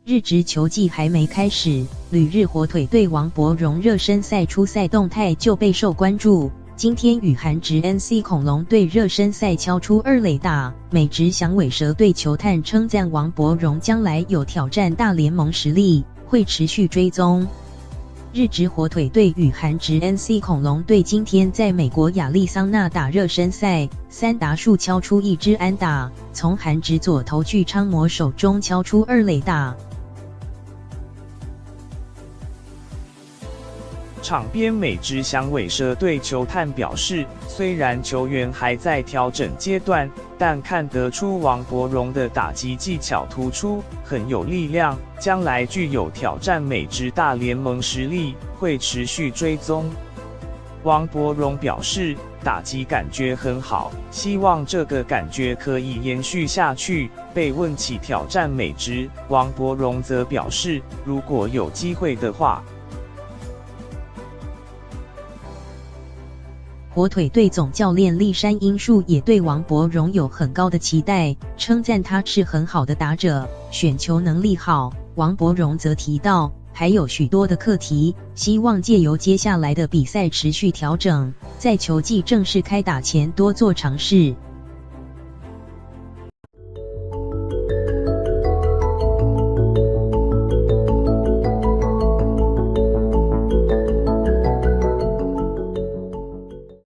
日职球季还没开始，旅日火腿队王柏融热身赛出赛动态就备受关注。今天与韩职 NC 恐龙队热身赛敲出2垒打，美职响尾蛇队球探称赞王柏融将来有挑战大联盟实力，会持续追踪。日职火腿队与韩职 NC 恐龙队今天在美国亚利桑那打热身赛，3打数敲出1支安打，从韩职左投具昌磨手中敲出2垒打。场边美职响尾蛇队球探表示，虽然球员还在调整阶段，但看得出王柏融的打击技巧突出，很有力量，将来具有挑战美职大联盟实力，会持续追踪。王柏融表示，打击感觉很好，希望这个感觉可以延续下去。被问起挑战美职，王柏融则表示，如果有机会的话。火腿队总教练栗山英树也对王柏融有很高的期待，称赞他是很好的打者，选球能力好。王柏融则提到，还有许多的课题，希望借由接下来的比赛持续调整，在球季正式开打前多做尝试。